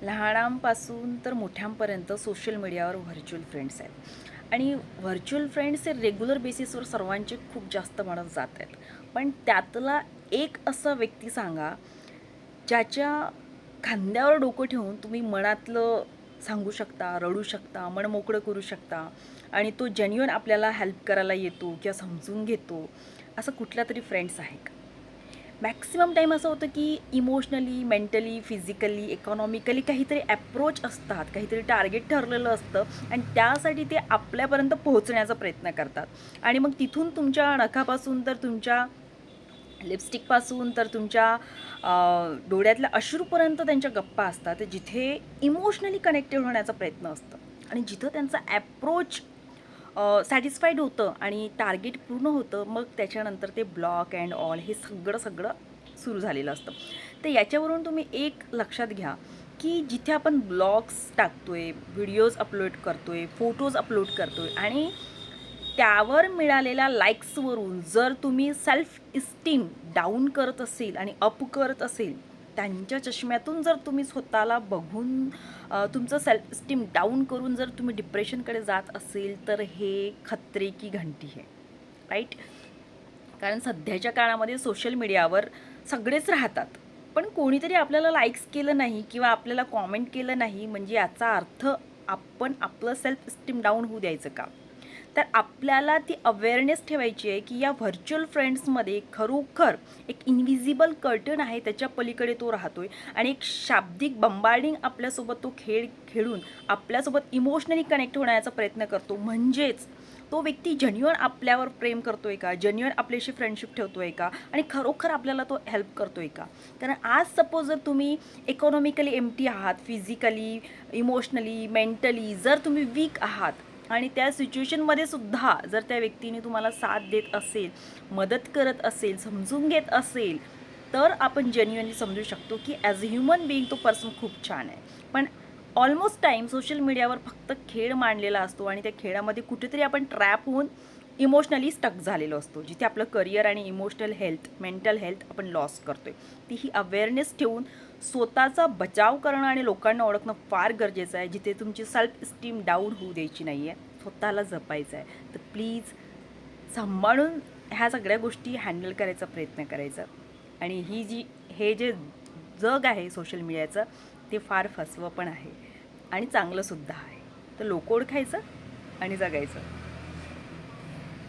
लहानांपासून तर मोठ्यांपर्यंत सोशल मीडियावर व्हर्च्युअल फ्रेंड्स आहेत आणि व्हर्च्युअल फ्रेंड्स हे रेग्युलर बेसिसवर सर्वांचे खूप जास्त म्हणत जात आहेत. पण त्यातला एक असा व्यक्ती सांगा ज्याच्या खांद्यावर डोकं ठेवून तुम्ही मनातलं सांगू शकता, रडू शकता, मन मोकळं करू शकता आणि तो जेन्युइन आपल्याला हेल्प करायला येतो किंवा समजून घेतो. असं कुठला तरी फ्रेंड्स आहे का? मॅक्सिमम टाईम असं होतं की इमोशनली, मेंटली, फिजिकली, इकॉनॉमिकली काहीतरी ॲप्रोच असतात, काहीतरी टार्गेट ठरलेलं असतं आणि त्यासाठी ते आपल्यापर्यंत पोहोचण्याचा प्रयत्न करतात. आणि मग तिथून तुमच्या नखापासून तर तुमच्या लिपस्टिकपासून तर तुमच्या डोळ्यातल्या अश्रूपर्यंत त्यांच्या गप्पा असतात, जिथे इमोशनली कनेक्टेड होण्याचा प्रयत्न असतं आणि जिथं त्यांचा ॲप्रोच सॅटिस्फाईड होतं आणि टार्गेट पूर्ण होतं, मग त्याच्यानंतर ते ब्लॉक अँड ऑल हे सगळं सगळं सुरू झालेलं असतं. तर याच्यावरून तुम्ही एक लक्षात घ्या की जिथे आपण ब्लॉग्स टाकतोय, व्हिडिओज अपलोड करतोय, फोटोज अपलोड करतोय आणि त्यावर मिळालेल्या लाईक्सवरून जर तुम्ही सेल्फ इस्टीम डाऊन करत असेल आणि अप करत असेल, त्यांच्या चष्म्यातून जर तुम्ही स्वतःला बघून तुमचं सेल्फ इस्टीम डाऊन करून जर तुम्ही डिप्रेशनकडे जात असेल, तर हे खतरे की घंटी आहे, राईट? कारण सध्याच्या काळामध्ये सोशल मीडियावर सगळेच राहतात, पण कोणीतरी आपल्याला लाईक्स केलं नाही किंवा आपल्याला कॉमेंट केलं नाही म्हणजे याचा अर्थ आपण आपलं सेल्फ इस्टीम डाऊन होऊ द्यायचं का? तर आपल्याला ती अवेअरनेस ठेवायची आहे की या व्हर्च्युअल फ्रेंड्समध्ये खरोखर एक इनव्हिजिबल कर्टन आहे, त्याच्या पलीकडे तो राहतोय आणि एक शाब्दिक बंबार्डिंग आपल्यासोबत तो खेळ खेळून आपल्यासोबत इमोशनली कनेक्ट होण्याचा प्रयत्न करतो. म्हणजेच तो व्यक्ती जेन्युइन आपल्यावर प्रेम करतोय का, जेन्युइन आपल्याशी फ्रेंडशिप ठेवतोय का आणि खरोखर आपल्याला तो हेल्प करतोय का? कारण आज सपोज जर तुम्ही इकॉनॉमिकली एम्प्टी आहात, फिजिकली, इमोशनली, मेंटली जर तुम्ही वीक आहात आणि त्या सिच्युएशनमध्ये सुद्धा जर त्या व्यक्तीने तुम्हाला साथ देत असेल, मदत करत असेल, समजून घेत असेल, तर आपण जेन्युइनली समजू शकतो की ॲज अ ह्युमन बिईंग तो पर्सन खूप छान आहे. पण ऑलमोस्ट टाईम सोशल मीडियावर फक्त खेळ मांडलेला असतो आणि त्या खेळामध्ये कुठेतरी आपण ट्रॅप होऊन इमोशनली स्टक झालेलो असतो, जिथे आपलं करिअर आणि इमोशनल हेल्थ, मेंटल हेल्थ आपण लॉस करतोय. ती ही अवेअरनेस ठेवून स्वतःचा बचाव करणं आणि लोकांना ओळखणं फार गरजेचं आहे, जिथे तुमची सेल्फ इस्टीम डाऊन होऊ द्यायची नाही आहे, स्वतःला जपायचं आहे. तर प्लीज सांभाळून ह्या सगळ्या गोष्टी हँडल करायचा प्रयत्न करायचा. आणि हे जे जग आहे सोशल मीडियाचं, ते फार फसवं पण आहे आणि चांगलंसुद्धा आहे. तर लोक ओळखायचं आणि जगायचं.